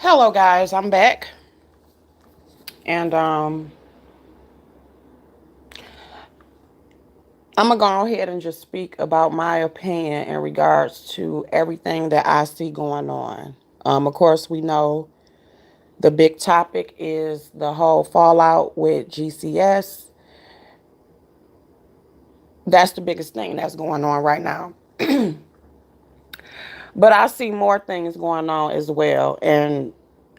Hello guys, I'm back. And I'm gonna go ahead and just speak about my opinion in regards to everything that I see going on. Of course, we know the big topic is the whole fallout with GCS. That's the biggest thing that's going on right now. But I see more things going on as well. And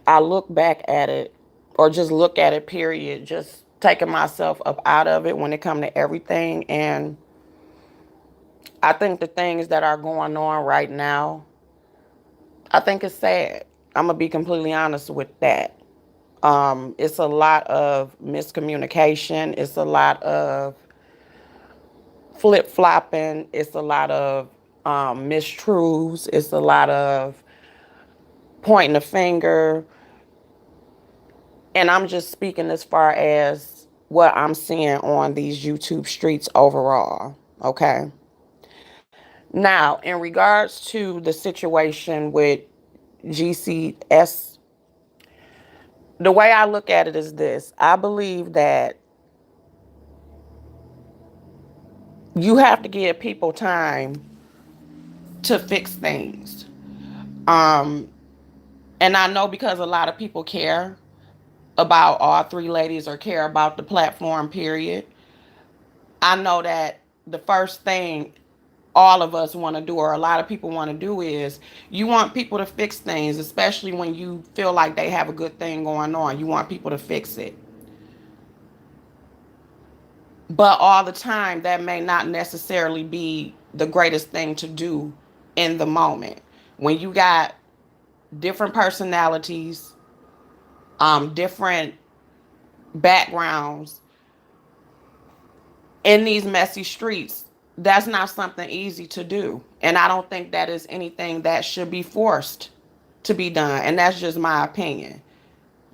I look back at it, or just look at it, period, just taking myself up out of it when it comes to everything. And I think the things that are going on right now, I think it's sad. I'm gonna be completely honest with that. It's a lot of miscommunication. It's a lot of flip flopping. It's a lot of mistruths. It's a lot of pointing the finger. And I'm just speaking as far as what I'm seeing on these YouTube streets overall. Okay. Now, in regards to the situation with GCS, the way I look at it is this: I believe that you have to give people time to fix things. Um, and I know because a lot of people care about all three ladies or care about the platform, period. I know that the first thing all of us want to do, or a lot of people want to do, is you want people to fix things, especially when you feel like they have a good thing going on. You want people to fix it. But all the time, that may not necessarily be the greatest thing to do in the moment. When you got different personalities, different backgrounds in these messy streets, that's not something easy to do. And I don't think that is anything that should be forced to be done. And that's just my opinion.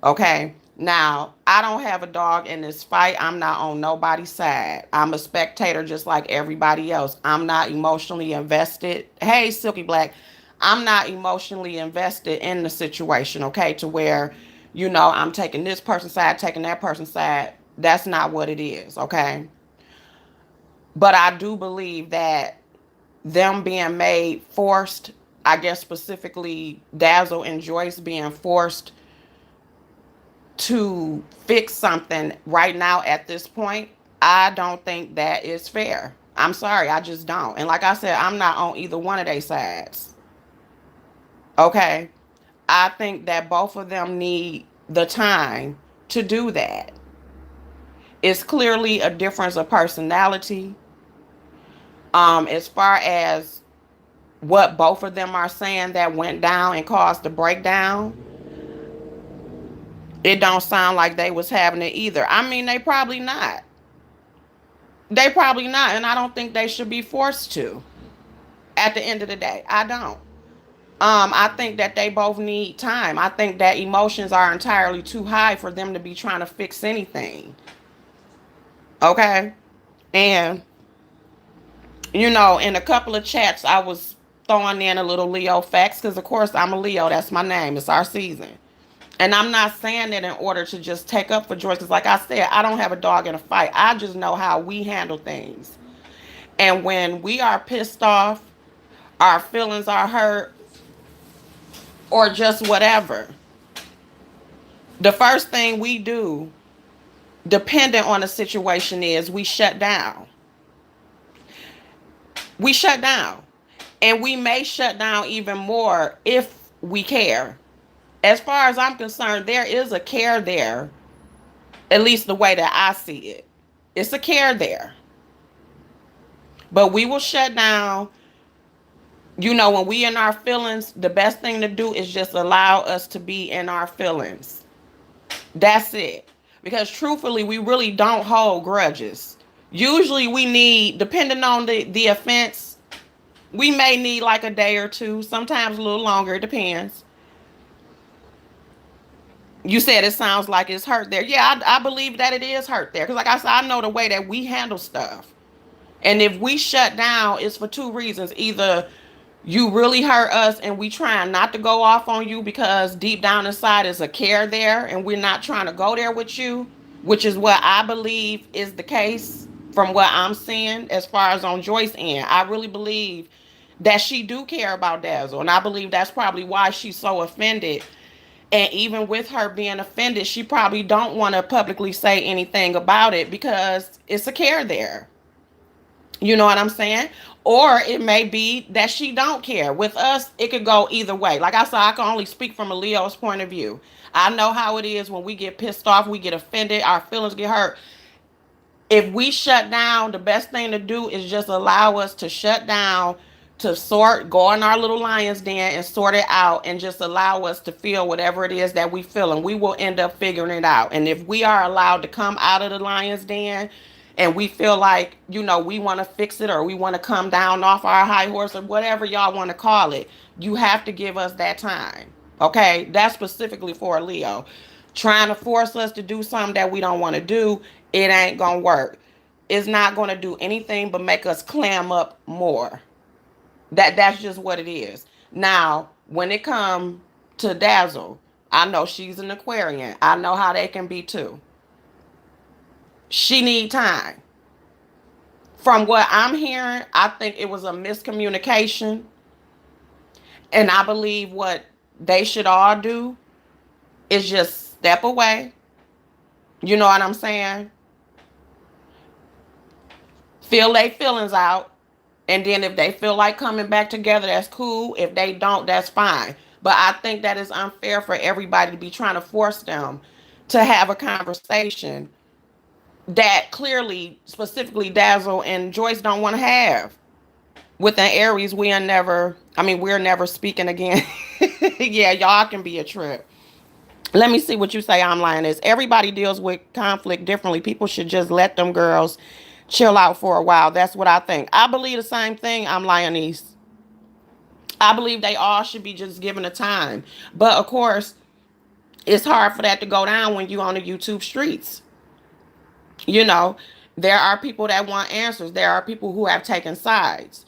Okay. Now, I don't have a dog in this fight. I'm not on nobody's side. I'm a spectator just like everybody else. I'm not emotionally invested. Hey, Silky Black, I'm not emotionally invested in the situation, okay, to where, I'm taking this person's side, taking that person's side. That's not what it is, okay? But I do believe that them being made forced, I guess specifically Dazzle and Joyce being forced to fix something right now at this point, I don't think that is fair. I'm sorry, I just don't. And like I said, I'm not on either one of their sides. Okay? I think that both of them need the time to do that. It's clearly a difference of personality. As far as what both of them are saying that went down and caused the breakdown, it don't sound like they was having it either. I mean, they probably not. They probably not, and I don't think they should be forced to. At the end of the day, I don't. I think that they both need time. I think that emotions are entirely too high for them to be trying to fix anything. Okay? And, in a couple of chats, I was throwing in a little Leo facts because, of course, I'm a Leo. That's my name. It's our season. And I'm not saying that in order to just take up for Joyce, because, like I said, I don't have a dog in a fight. I just know how we handle things. And when we are pissed off, our feelings are hurt, or just whatever, the first thing we do, depending on the situation, is we shut down. We shut down. And we may shut down even more if we care. As far as I'm concerned, there is a care there, at least the way that I see it. It's a care there. But we will shut down. When we in our feelings, the best thing to do is just allow us to be in our feelings. That's it. Because truthfully, we really don't hold grudges. Usually we need, depending on the offense, we may need like a day or two, sometimes a little longer, it depends. You said it sounds like it's hurt there. Yeah, I believe that it is hurt there. Because like I said, I know the way that we handle stuff. And if we shut down, it's for two reasons. Either You really hurt us, and we trying not to go off on you because deep down inside is a care there, and we're not trying to go there with you, which is what I believe is the case from what I'm seeing as far as on Joyce's end. I really believe that she do care about Dazzle, and I believe that's probably why she's so offended. And even with her being offended, she probably don't want to publicly say anything about it because it's a care there. You know what I'm saying? Or it may be that she don't care. With us, it could go either way. Like I said, I can only speak from a Leo's point of view. I know how it is when we get pissed off, we get offended, our feelings get hurt. If we shut down, the best thing to do is just allow us to shut down, to sort, go in our little lion's den and sort it out, and just allow us to feel whatever it is that we feel, and we will end up figuring it out. And if we are allowed to come out of the lion's den and we feel like, we want to fix it, or we want to come down off our high horse, or whatever y'all want to call it, you have to give us that time. Okay? That's specifically for a Leo. Trying to force us to do something that we don't want to do, it ain't gonna work. It's not gonna do anything but make us clam up more. That's just what it is. Now, when it comes to Dazzle, I know she's an Aquarian. I know how they can be too. She need time. From what I'm hearing, I think it was a miscommunication. And I believe what they should all do is just step away. You know what I'm saying? Feel their feelings out. And then if they feel like coming back together, that's cool. If they don't, that's fine. But I think that is unfair for everybody to be trying to force them to have a conversation that clearly, specifically Dazzle and Joyce don't want to have. With an Aries, we're never speaking again. Yeah, y'all can be a trip. Let me see what you say. I'm lying. Is everybody deals with conflict differently. People should just let them girls chill out for a while. That's what I think. I believe the same thing. I'm Lioness. I believe they all should be just given a time. But of course, it's hard for that to go down when you on the YouTube streets. You know, there are people that want answers. There are people who have taken sides.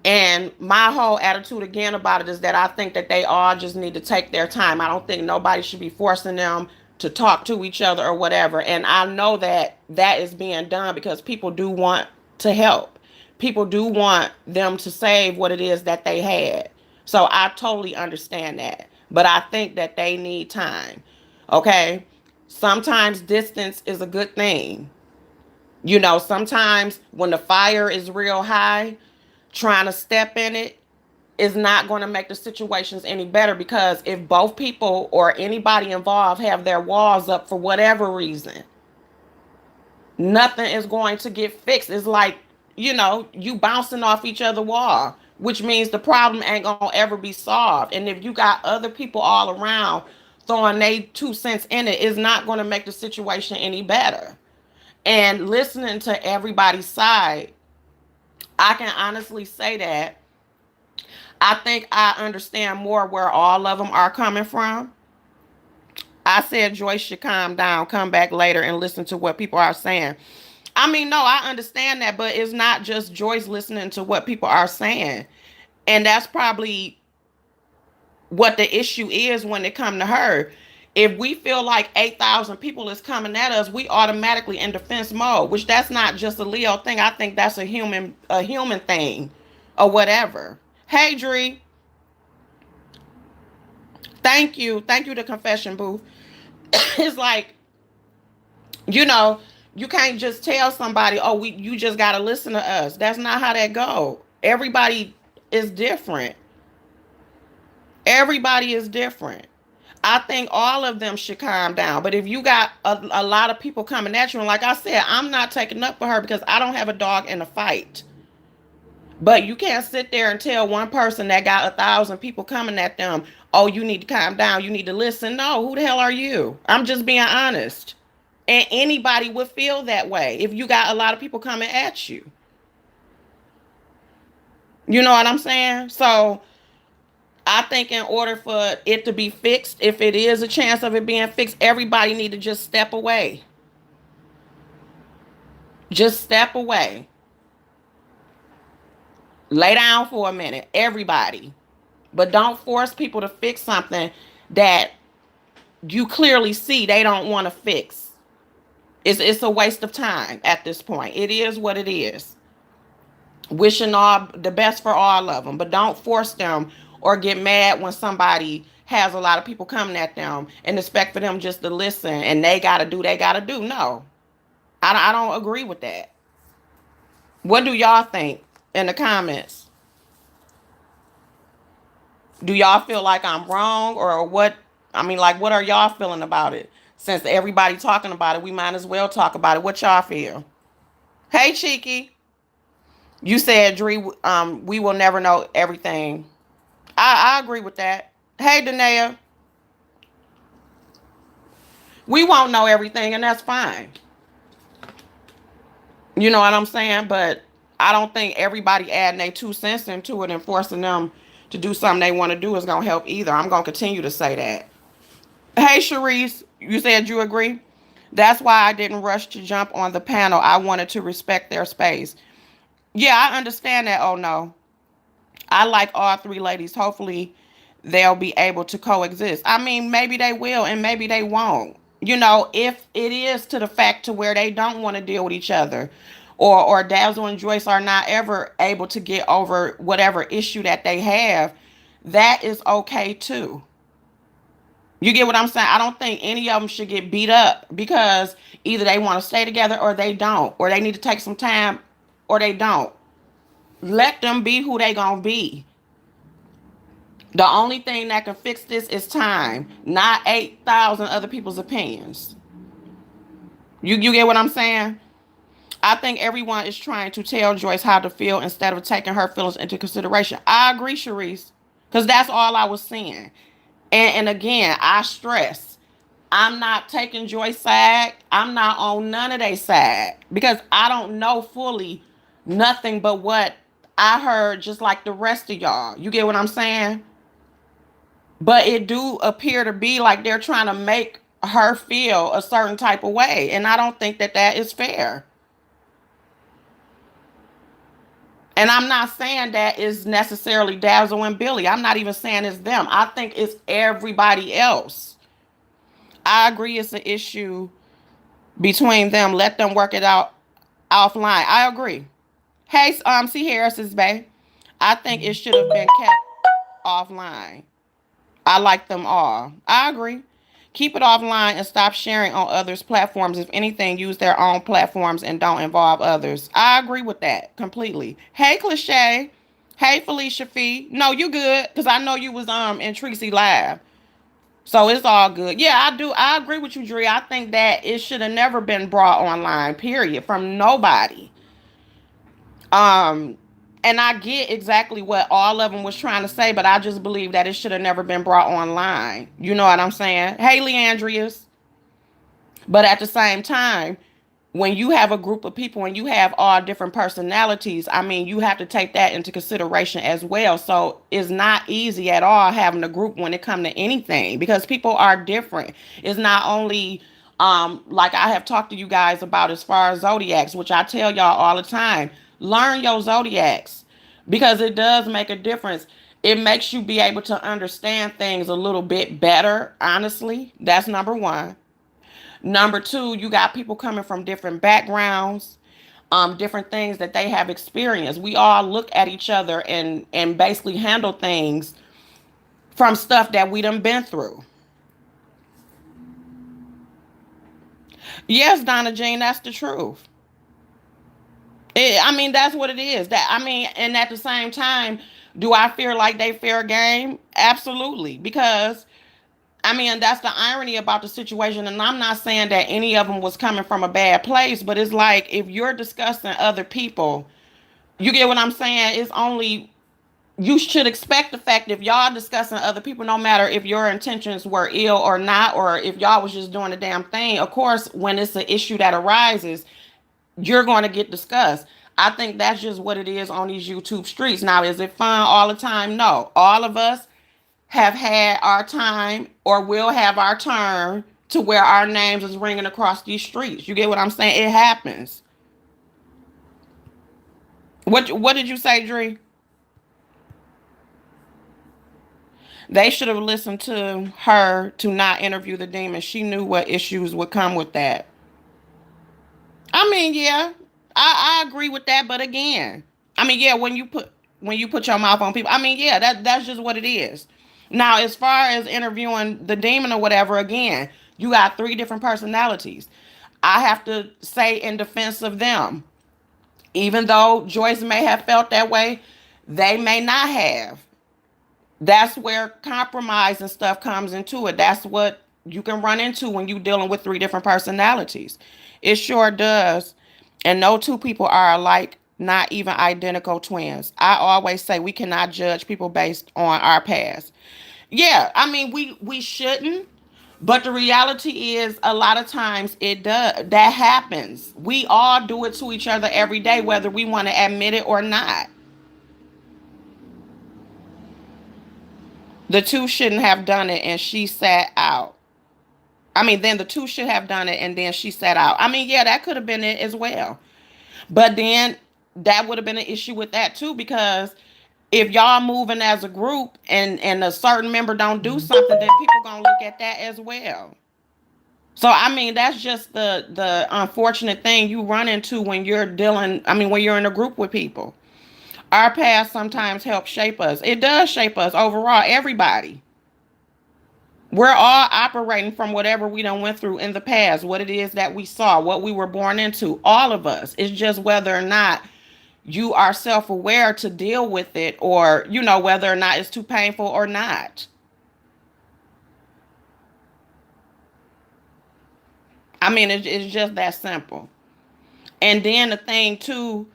And my whole attitude again about it is that I think that they all just need to take their time. I don't think nobody should be forcing them to talk to each other or whatever. And I know that that is being done because people do want to help. People do want them to save what it is that they had. So I totally understand that. But I think that they need time. Okay? Sometimes distance is a good thing. Sometimes when the fire is real high, trying to step in it is not going to make the situations any better, because if both people or anybody involved have their walls up for whatever reason, nothing is going to get fixed. It's like, you bouncing off each other's wall, which means the problem ain't going to ever be solved. And if you got other people all around throwing their 2 cents in it, it's not going to make the situation any better. And listening to everybody's side, I can honestly say that I think I understand more where all of them are coming from. I said Joyce should calm down, come back later, and listen to what people are saying. No, I understand that, but it's not just Joyce listening to what people are saying. And that's probably what the issue is when it comes to her. If we feel like 8,000 people is coming at us, we automatically in defense mode, which that's not just a Leo thing. I think that's a human thing or whatever. Hey, Dree. Thank you. Thank you to Confession Booth. It's like, you know, you can't just tell somebody, oh, you just got to listen to us. That's not how that go. Everybody is different. Everybody is different. I think all of them should calm down. But if you got a lot of people coming at you, and like I said, I'm not taking up for her because I don't have a dog in the fight. But you can't sit there and tell one person that got 1,000 people coming at them, oh, you need to calm down, you need to listen. No, who the hell are you? I'm just being honest. And anybody would feel that way if you got a lot of people coming at you. You know what I'm saying? So I think in order for it to be fixed, if it is a chance of it being fixed, everybody need to just step away. Just step away. Lay down for a minute, everybody. But don't force people to fix something that you clearly see they don't want to fix. It's a waste of time at this point. It is what it is. Wishing all the best for all of them, but don't force them or get mad when somebody has a lot of people coming at them and expect for them just to listen and they gotta do. No, I don't agree with that. What do y'all think in the comments? Do y'all feel like I'm wrong or what? I mean, like, what are y'all feeling about it? Since everybody talking about it, we might as well talk about it. What y'all feel? Hey, Cheeky, you said, Dree, we will never know everything. I agree with that. Hey, Danae, we won't know everything, and that's fine. You know what I'm saying? But I don't think everybody adding their 2 cents into it and forcing them to do something they want to do is going to help either. I'm going to continue to say that. Hey, Sharice, you said you agree? That's why I didn't rush to jump on the panel. I wanted to respect their space. Yeah, I understand that. Oh, no. I like all three ladies. Hopefully, they'll be able to coexist. I mean, maybe they will and maybe they won't. You know, if it is to the fact to where they don't want to deal with each other, or Dazzle and Joyce are not ever able to get over whatever issue that they have, that is okay too. You get what I'm saying? I don't think any of them should get beat up because either they want to stay together or they don't, or they need to take some time or they don't. Let them be who they gonna be. The only thing that can fix this is time, not 8,000 other people's opinions. You get what I'm saying? I think everyone is trying to tell Joyce how to feel instead of taking her feelings into consideration. I agree, Sharice, because that's all I was saying. And again, I stress, I'm not taking Joyce's side. I'm not on none of their side because I don't know fully nothing but what I heard, just like the rest of y'all. You get what I'm saying? But it do appear to be like they're trying to make her feel a certain type of way, and I don't think that that is fair. And I'm not saying that is necessarily Dazzle and Billy. I'm not even saying it's them. I think it's everybody else. I agree it's an issue between them. Let them work it out offline. I agree. Hey, C. Harris's Bay. I think it should have been kept offline. I like them all. I agree. Keep it offline and stop sharing on others' platforms. If anything, use their own platforms and don't involve others. I agree with that completely. Hey, Cliche. Hey, Felicia Fee. No, you good, because I know you was in Tracy Live. So it's all good. Yeah, I do. I agree with you, Dre. I think that it should have never been brought online, period, from nobody. Um, and I get exactly what all of them was trying to say, but I just believe that it should have never been brought online. You know what I'm saying? Hey, Leandrius. But at the same time, when you have a group of people and you have all different personalities, I mean, you have to take that into consideration as well. So it's not easy at all having a group when it comes to anything because people are different. It's not only like I have talked to you guys about as far as zodiacs, which I tell y'all all the time. Learn your zodiacs because it does make a difference. It makes you be able to understand things a little bit better, honestly. That's number one. Number two, you got people coming from different backgrounds, different things that they have experienced. We all look at each other and basically handle things from stuff that we done been through. Yes, Donna Jean, that's the truth. I mean, that's what it is. That I mean, and at the same time, do I feel like they fair game? Absolutely, because I mean, that's the irony about the situation. And I'm not saying that any of them was coming from a bad place, but it's like if you're discussing other people, you get what I'm saying? It's only, you should expect the fact if y'all discussing other people, no matter if your intentions were ill or not, or if y'all was just doing the damn thing. Of course, when it's an issue that arises, you're going to get discussed. I think that's just what it is on these YouTube streets. Now, is it fun all the time? No. All of us have had our time or will have our turn to where our names is ringing across these streets. You get what I'm saying? It happens. What did you say, Dree? They should have listened to her to not interview the demon. She knew what issues would come with that. I mean, yeah, I agree with that, but again, I mean, yeah, when you put your mouth on people, I mean, yeah, that's just what it is. Now, as far as interviewing the demon or whatever, again, you got three different personalities. I have to say in defense of them, even though Joyce may have felt that way, they may not have. That's where compromise and stuff comes into it. That's what you can run into when you're dealing with three different personalities. It sure does. And no two people are alike, not even identical twins. I always say we cannot judge people based on our past. Yeah, I mean we shouldn't, but the reality is a lot of times it does. That happens. We all do it to each other every day, whether we want to admit it or not. The two shouldn't have done it and she sat out. I mean, then the two should have done it and then she sat out. I mean, yeah, that could have been it as well. But then that would have been an issue with that too, because if y'all moving as a group and a certain member don't do something, then people gonna look at that as well. So I mean, that's just the unfortunate thing you run into when you're dealing. I mean, when you're in a group with people. Our past sometimes helps shape us. It does shape us overall. Everybody. We're all operating from whatever we done went through in the past, what it is that we saw, what we were born into. All of us. It's just whether or not you are self-aware to deal with it, or whether or not it's too painful or not. I mean, it's just that simple. And then the thing too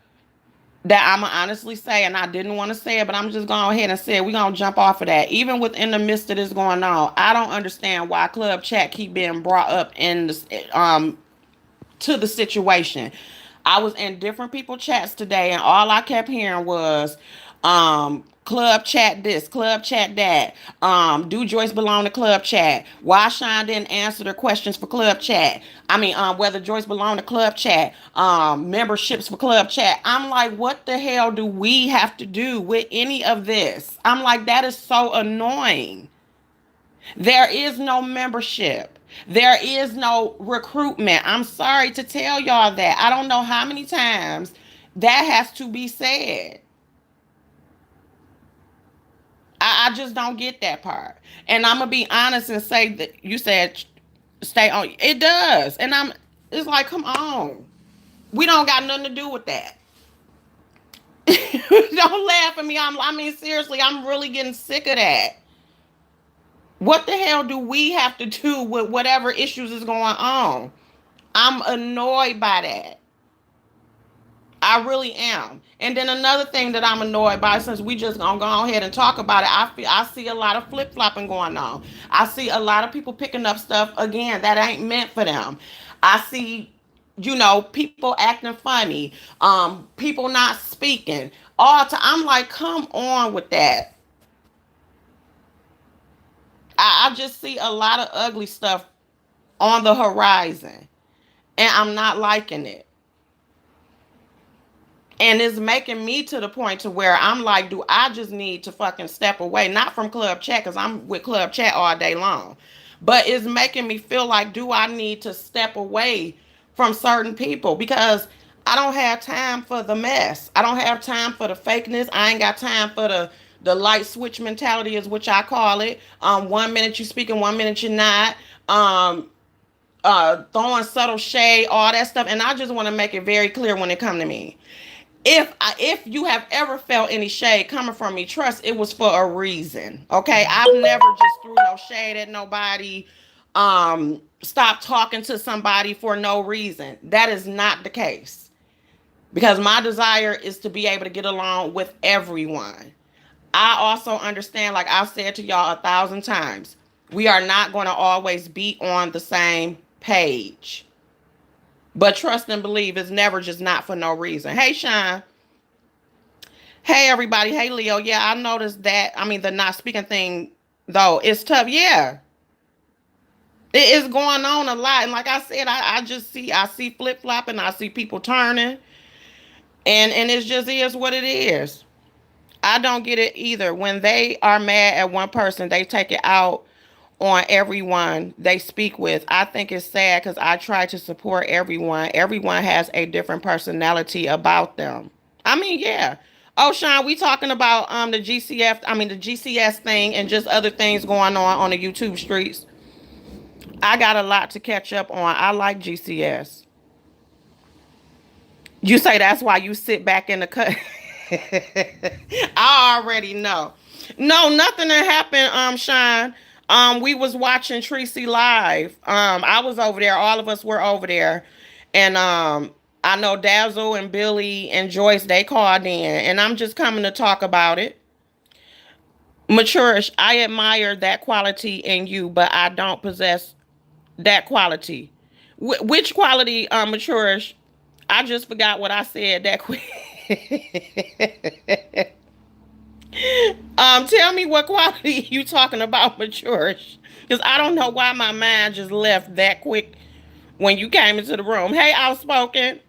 that I'ma honestly say, and I didn't want to say it, but I'm just going ahead and say it. We're gonna jump off of that. Even within the midst of this going on, I don't understand why club chat keep being brought up in this to the situation. I was in different people chats today, and all I kept hearing was club chat this, club chat that. Do Joyce belong to club chat? Why Sean didn't answer the questions for club chat? I mean, whether Joyce belonged to club chat, memberships for club chat. I'm like, what the hell do we have to do with any of this? I'm like, that is so annoying. There is no membership. There is no recruitment. I'm sorry to tell y'all that. I don't know how many times that has to be said. I just don't get that part. And I'm going to be honest and say that you said stay on. It does. And it's like, come on. We don't got nothing to do with that. Don't laugh at me. I mean, seriously, I'm really getting sick of that. What the hell do we have to do with whatever issues is going on? I'm annoyed by that. I really am. And then another thing that I'm annoyed by, since we just gonna go ahead and talk about it, I see a lot of flip flopping going on. I see a lot of people picking up stuff again that ain't meant for them. I see, people acting funny, people not speaking. I'm like, come on with that. I just see a lot of ugly stuff on the horizon, and I'm not liking it. And it's making me to the point to where I'm like, do I just need to fucking step away? Not from club chat, because I'm with club chat all day long. But it's making me feel like, do I need to step away from certain people? Because I don't have time for the mess. I don't have time for the fakeness. I ain't got time for the light switch mentality, is which I call it. 1 minute you speaking, 1 minute you're not. Throwing subtle shade, all that stuff. And I just want to make it very clear when it come to me. If you have ever felt any shade coming from me, trust it was for a reason. Okay, I've never just threw no shade at nobody. Stop talking to somebody for no reason. That is not the case, because my desire is to be able to get along with everyone. I also understand, like I've said to y'all 1,000 times, we are not going to always be on the same page. But trust and believe is never just not for no reason. Hey, Sean. Hey, everybody. Hey, Leo. Yeah, I noticed that. I mean, the not speaking thing, though, it's tough. Yeah. It is going on a lot. And like I said, I see flip-flopping. I see people turning. And it just is what it is. I don't get it either. When they are mad at one person, they take it out on everyone they speak with. I think it's sad because I try to support everyone. Everyone has a different personality about them. I mean, yeah. Oh, Sean, we talking about the GCF, I mean the GCS thing and just other things going on the YouTube streets. I got a lot to catch up on. I like GCS. You say that's why you sit back in the cut. I already know. No, nothing that happened, Sean. We was watching Tracy live. I was over there. All of us were over there. And I know Dazzle and Billy and Joyce, they called in. And I'm just coming to talk about it. Maturish, I admire that quality in you, but I don't possess that quality. Which quality, Maturish? I just forgot what I said that quick. Tell me what quality you talking about, Maturish, because I don't know why my mind just left that quick when you came into the room. Hey, outspoken.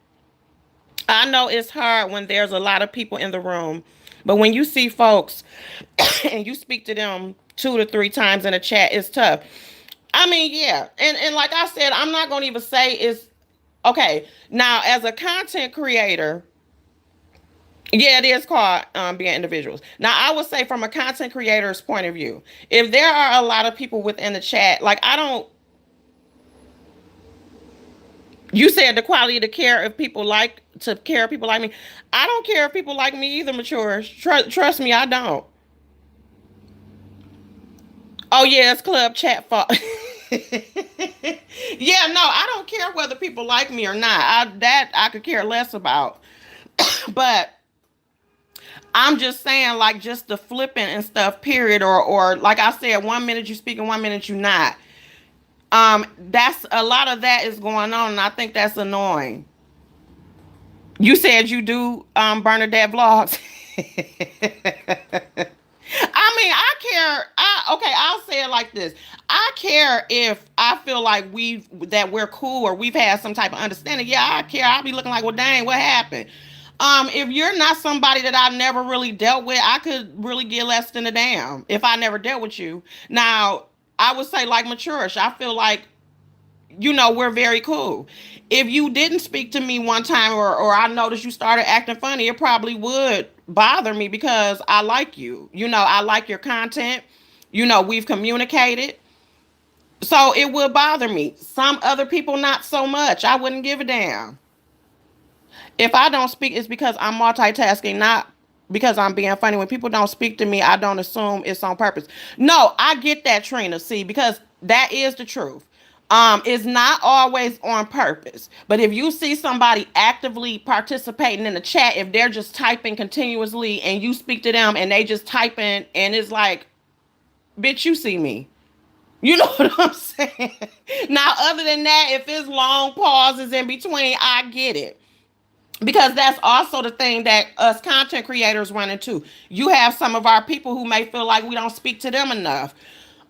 I know it's hard when there's a lot of people in the room, but when you see folks and you speak to them 2 to 3 times in a chat, it's tough. I mean, yeah, and like I said, I'm not gonna even say it's okay. Now, as a content creator, yeah, it is called being individuals. Now, I would say from a content creator's point of view, if there are a lot of people within the chat, like I don't, you said the quality to care if people like to care if people like me. I don't care if people like me either, mature. Trust me, I don't. Oh yeah, it's club chat fault. Yeah, no, I don't care whether people like me or not. I could care less about. But I'm just saying, like, just the flipping and stuff, period. Or like I said, 1 minute you speaking, 1 minute you not. That's a lot of that is going on, and I think that's annoying. You said you do Bernadette vlogs. I mean, I care. Okay, I'll say it like this. I care if I feel like we're cool or we've had some type of understanding. Yeah, I care. I'll be looking like, well, dang, what happened? If you're not somebody that I've never really dealt with, I could really get less than a damn if I never dealt with you. Now, I would say like maturish. I feel like we're very cool. If you didn't speak to me one time or I noticed you started acting funny, it probably would bother me because I like you. I like your content. We've communicated. So it would bother me. Some other people, not so much. I wouldn't give a damn. If I don't speak, it's because I'm multitasking, not because I'm being funny. When people don't speak to me, I don't assume it's on purpose. No, I get that, Trina. See, because that is the truth. It's not always on purpose. But if you see somebody actively participating in the chat, if they're just typing continuously and you speak to them and they just typing and it's like, bitch, you see me. You know what I'm saying? Now, other than that, if it's long pauses in between, I get it. Because that's also the thing that us content creators run into. You have some of our people who may feel like we don't speak to them enough.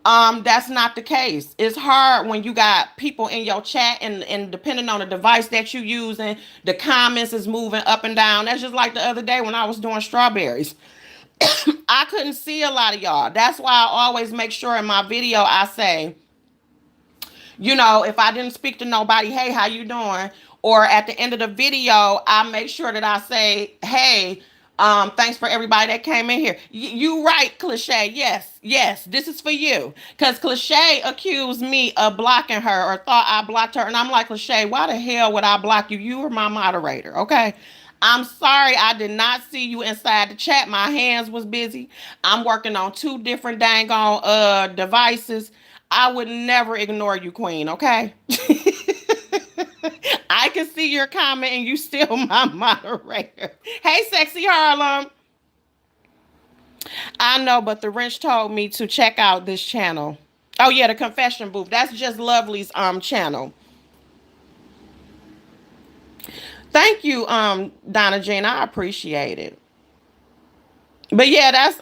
That's not the case. It's hard when you got people in your chat and depending on the device that you using, the comments is moving up and down. That's just like the other day when I was doing strawberries. I couldn't see a lot of y'all. That's why I always make sure in my video I say, if I didn't speak to nobody, hey, how you doing? Or at the end of the video, I make sure that I say, hey, thanks for everybody that came in here. You right, Cliche. Yes, this is for you. Because Cliche accused me of blocking her or thought I blocked her. And I'm like, Cliche, why the hell would I block you? You were my moderator, okay? I'm sorry I did not see you inside the chat. My hands was busy. I'm working on 2 different dang on devices. I would never ignore you, Queen, okay? I can see your comment and you still my moderator. Hey, Sexy Harlem. I know, but the wrench told me to check out this channel. Oh yeah, the confession booth. That's just Lovely's channel. Thank you, Donna Jean. I appreciate it. But yeah, that's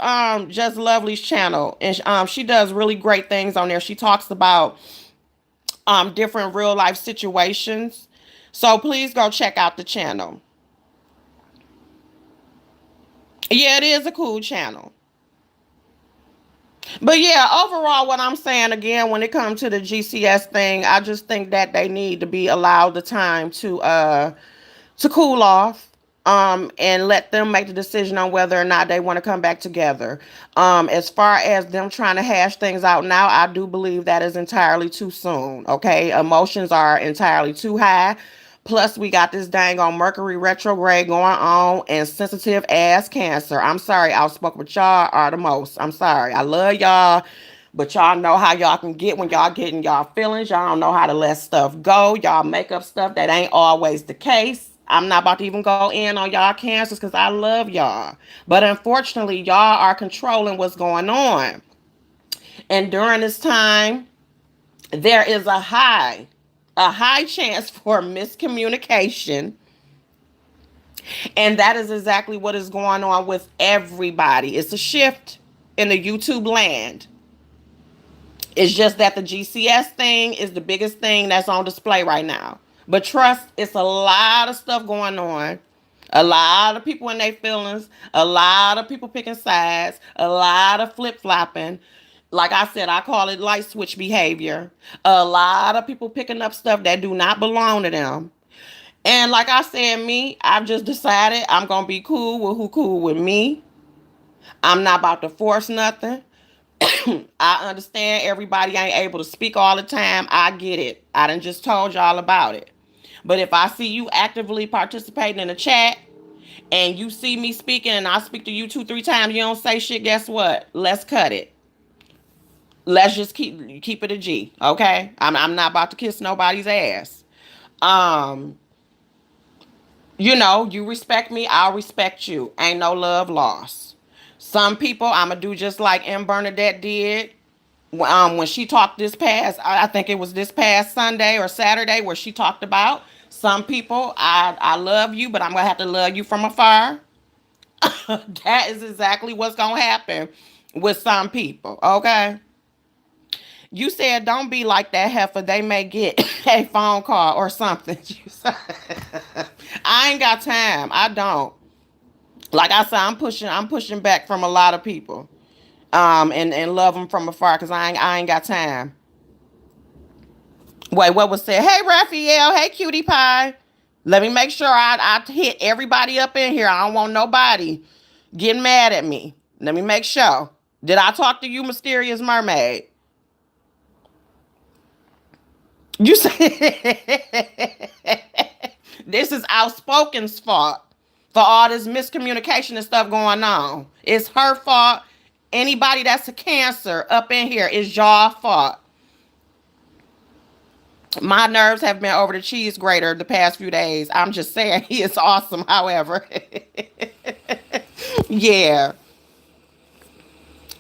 just Lovely's channel. And she does really great things on there. She talks about different real life situations. So please go check out the channel. Yeah, it is a cool channel. But yeah, overall, what I'm saying again, when it comes to the GCS thing, I just think that they need to be allowed the time to cool off, and let them make the decision on whether or not they want to come back together. As far as them trying to hash things out now, I do believe that is entirely too soon. Okay, emotions are entirely too high. Plus, we got this dang on Mercury retrograde going on and sensitive ass Cancer. I'm sorry, outspoken, but y'all are the most. I'm sorry. I love y'all, but y'all know how y'all can get when y'all get in y'all feelings. Y'all don't know how to let stuff go. Y'all make up stuff that ain't always the case. I'm not about to even go in on y'all Cancers because I love y'all. But unfortunately, y'all are controlling what's going on. And during this time, there is a high chance for miscommunication. And that is exactly what is going on with everybody. It's a shift in the YouTube land. It's just that the GCS thing is the biggest thing that's on display right now. But trust, it's a lot of stuff going on. A lot of people in their feelings, a lot of people picking sides, a lot of flip flopping. Like I said, I call it light switch behavior. A lot of people picking up stuff that do not belong to them. And like I said, me, I've just decided I'm gonna be cool with who cool with me. I'm not about to force nothing. I understand everybody ain't able to speak all the time. I get it. I done just told y'all about it. But if I see you actively participating in the chat and you see me speaking and I speak to you 2, 3 times, you don't say shit, guess what? Let's cut it. Let's just keep it a G, okay? I'm not about to kiss nobody's ass. Um, you respect me, I'll respect you. Ain't no love lost. Some people I'ma do just like M. Bernadette did. When she talked this past, I think it was this past Sunday or Saturday, where she talked about some people. I love you, but I'm gonna have to love you from afar. That is exactly what's gonna happen with some people. Okay, you said don't be like that heifer. They may get a phone call or something. I ain't got time. I don't. Like I said, I'm pushing back from a lot of people. And love them from afar because I ain't got time. Wait, what was said? Hey, Raphael. Hey, cutie pie. Let me make sure I hit everybody up in here. I don't want nobody getting mad at me. Let me make sure. Did I talk to you, mysterious mermaid? You say this is Outspoken's fault for all this miscommunication and stuff going on. It's her fault. Anybody that's a Cancer up in here is y'all fault. My nerves have been over the cheese grater the past few days. I'm just saying he is awesome, however. Yeah.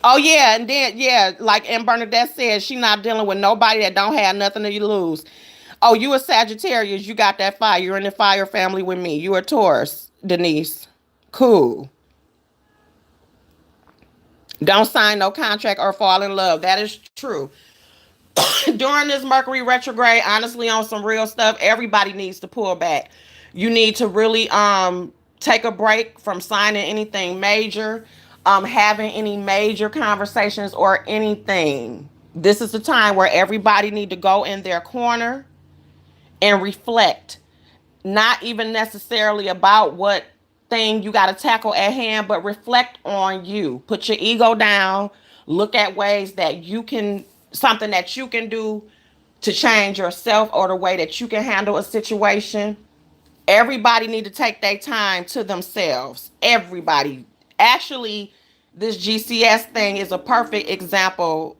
Oh yeah, and then yeah, like M. Bernadette said, she not dealing with nobody that don't have nothing to lose. Oh, you a Sagittarius, you got that fire. You're in the fire family with me. You a Taurus, Denise. Cool. Don't sign no contract or fall in love. That is true. During this Mercury retrograde, honestly, on some real stuff, everybody needs to pull back. You need to really take a break from signing anything major, having any major conversations or anything. This is the time where everybody need to go in their corner and reflect, not even necessarily about what thing you got to tackle at hand, but reflect on you. Put your ego down. Look at ways that you can, something that you can do to change yourself or the way that you can handle a situation. Everybody need to take their time to themselves. Everybody. Actually, this GCS thing is a perfect example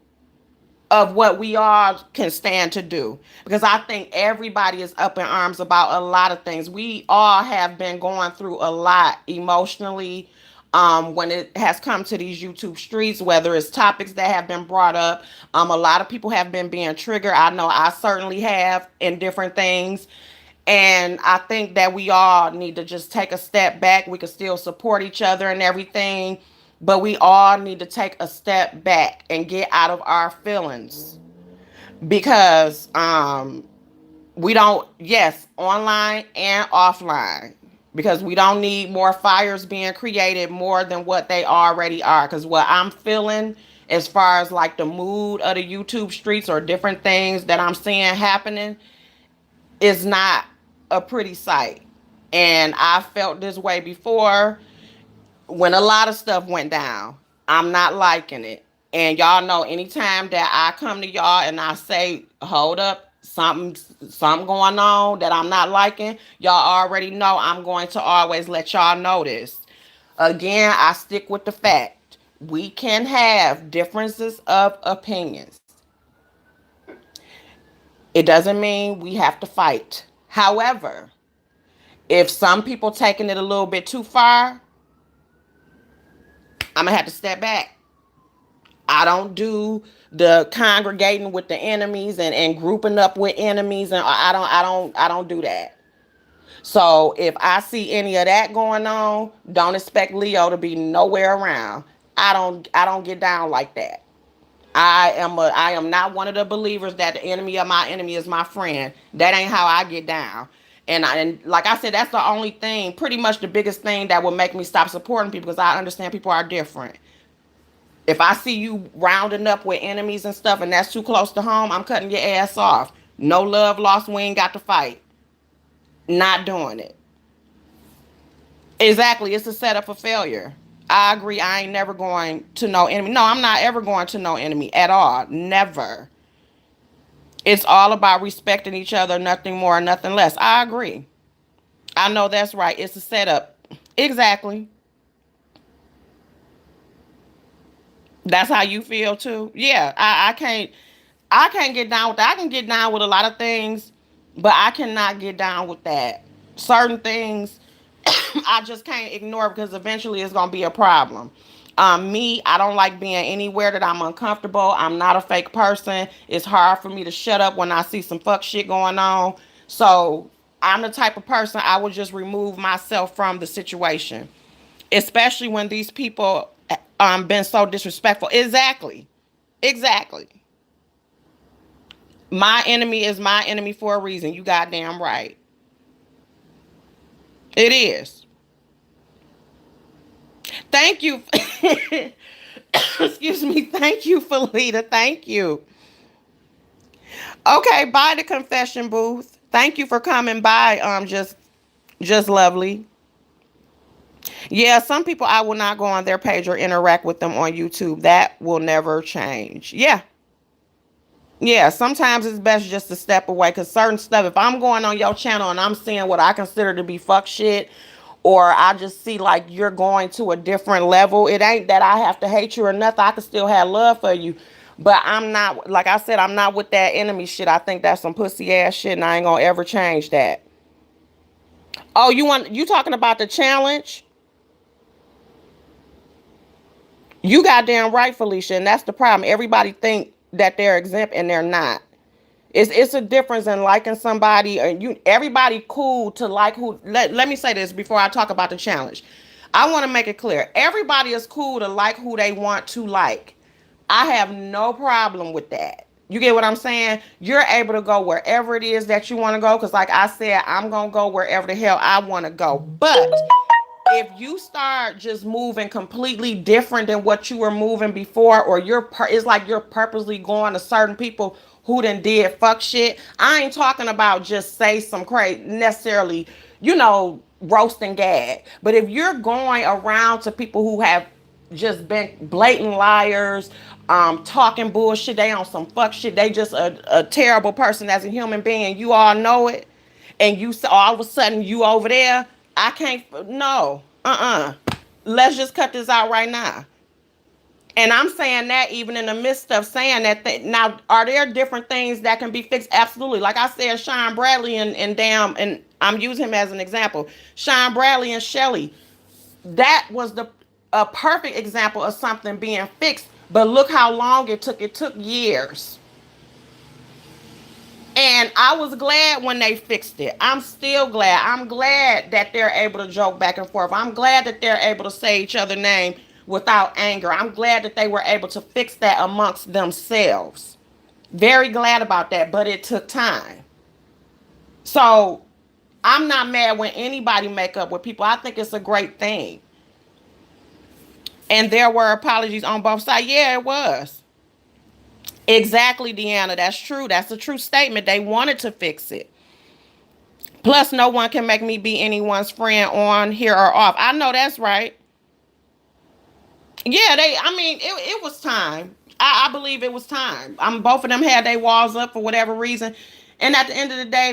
of what we all can stand to do, because I think everybody is up in arms about a lot of things. We all have been going through a lot emotionally, when it has come to these YouTube streets, whether it's topics that have been brought up. A lot of people have been being triggered. I know I certainly have in different things. And I think that we all need to just take a step back. We can still support each other and everything, but we all need to take a step back and get out of our feelings, because we don't, yes, online and offline, because we don't need more fires being created more than what they already are. Because what I'm feeling, as far as like the mood of the YouTube streets or different things that I'm seeing happening, is not a pretty sight. And I felt this way before when a lot of stuff went down. I'm not liking it. And y'all know anytime that I come to y'all and I say, hold up, something going on that I'm not liking, y'all already know I'm going to always let y'all know this. Again, I stick with the fact we can have differences of opinions. It doesn't mean we have to fight. However, if some people taking it a little bit too far, I'm gonna have to step back. I don't do the congregating with the enemies and grouping up with enemies, and I don't do that. So if I see any of that going on, don't expect Leo to be nowhere around. I don't get down like that. I am not one of the believers that the enemy of my enemy is my friend. That ain't how I get down. And like I said, that's the only thing, pretty much the biggest thing that will make me stop supporting people, because I understand people are different. If I see you rounding up with enemies and stuff and that's too close to home, I'm cutting your ass off. No love lost, we ain't got to fight. Not doing it. Exactly, it's a setup for failure. I agree, I ain't never going to no enemy. No, I'm not ever going to no enemy at all. Never. It's all about respecting each other, nothing more, nothing less. I agree. I know that's right. It's a setup. Exactly. That's how you feel too. Yeah, I can't get down with that. I can get down with a lot of things, but I cannot get down with that. Certain things I just can't ignore because eventually it's gonna be a problem. Me, I don't like being anywhere that I'm uncomfortable. I'm not a fake person. It's hard for me to shut up when I see some fuck shit going on. So I'm the type of person I would just remove myself from the situation, especially when these people been so disrespectful. Exactly, exactly. My enemy is my enemy for a reason. You goddamn right. It is. Thank you. Excuse me. Thank you, Felita. Thank you. Okay, by the confession booth. Thank you for coming by. Just lovely. Yeah, some people I will not go on their page or interact with them on YouTube. That will never change. Yeah. Yeah, sometimes it's best just to step away, because certain stuff, if I'm going on your channel and I'm seeing what I consider to be fuck shit, or I just see like you're going to a different level, it ain't that I have to hate you or nothing. I can still have love for you. But I'm not, like I said, I'm not with that enemy shit. I think that's some pussy ass shit, and I ain't gonna ever change that. Oh, you talking about the challenge? You goddamn right, Felicia, and that's the problem. Everybody think that they're exempt and they're not. It's a difference in liking somebody, and you everybody cool to like who. Let me say this before I talk about the challenge. I want to make it clear. Everybody is cool to like who they want to like. I have no problem with that. You get what I'm saying? You're able to go wherever it is that you want to go. Because like I said, I'm going to go wherever the hell I want to go. But if you start just moving completely different than what you were moving before, or it's like you're purposely going to certain people who done did fuck shit. I ain't talking about just say some crazy necessarily, roast and gag. But if you're going around to people who have just been blatant liars, talking bullshit, they on some fuck shit, they just a terrible person as a human being, you all know it, and you all of a sudden you over there, I can't, no, let's just cut this out right now. And I'm saying that even in the midst of saying that. Now, are there different things that can be fixed? Absolutely. Like I said, Sean Bradley and I'm using him as an example. Sean Bradley and Shelly, that was a perfect example of something being fixed. But look how long it took. It took years. And I was glad when they fixed it. I'm still glad. I'm glad that they're able to joke back and forth. I'm glad that they're able to say each other's name without anger. I'm glad that they were able to fix that amongst themselves. Very glad about that, but it took time. So I'm not mad when anybody make up with people. I think it's a great thing. And there were apologies on both sides. Yeah, it was. Exactly, Deanna. That's true. That's a true statement. They wanted to fix it. Plus, no one can make me be anyone's friend on here or off. I know that's right. Yeah, I mean, it was time. I believe it was time. Both of them had their walls up for whatever reason. And at the end of the day,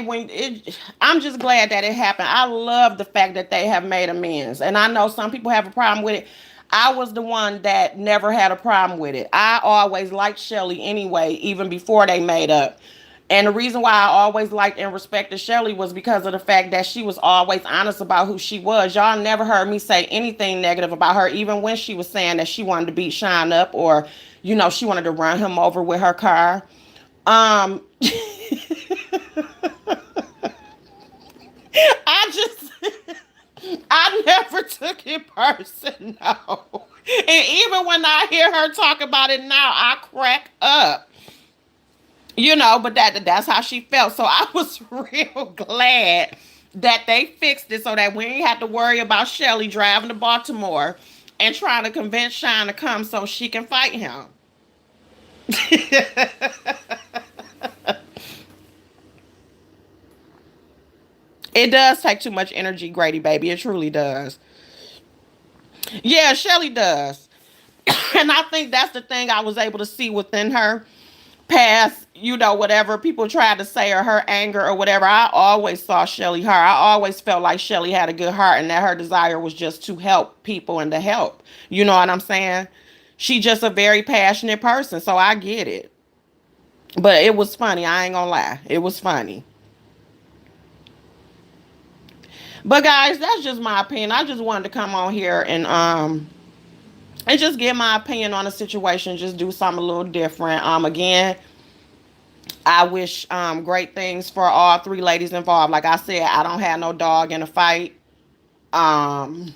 I'm just glad that it happened. I love the fact that they have made amends. And I know some people have a problem with it. I was the one that never had a problem with it. I always liked Shelly anyway, even before they made up. And the reason why I always liked and respected Shelly was because of the fact that she was always honest about who she was. Y'all never heard me say anything negative about her, even when she was saying that she wanted to beat Shine up, or, she wanted to run him over with her car. Um, I just, I never took it personal. And even when I hear her talk about it now, I crack up. But that's how she felt. So I was real glad that they fixed it so that we ain't have to worry about Shelly driving to Baltimore and trying to convince Shine to come so she can fight him. It does take too much energy, Grady baby. It truly does. Yeah, Shelly does. And I think that's the thing I was able to see within her past, whatever people tried to say, or her anger or whatever. I always saw Shelly her. I always felt like Shelly had a good heart and that her desire was just to help people and to help. You know what I'm saying? She just a very passionate person, so I get it. But it was funny. I ain't gonna lie. It was funny. But guys, that's just my opinion. I just wanted to come on here and just give my opinion on the situation. Just do something a little different. Again, I wish great things for all three ladies involved. Like I said, I don't have no dog in a fight. Um,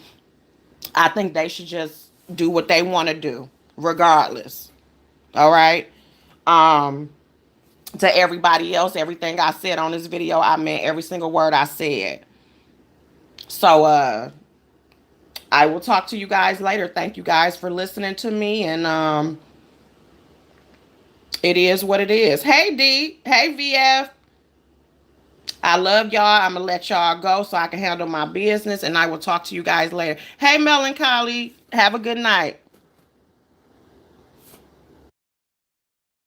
I think they should just do what they want to do, regardless. All right. Um, to everybody else, everything I said on this video, I meant every single word I said. So I will talk to you guys later. Thank you guys for listening to me, and it is what it is. Hey D, hey VF. I love y'all. I'm going to let y'all go so I can handle my business, and I will talk to you guys later. Hey, Melancholy. Have a good night.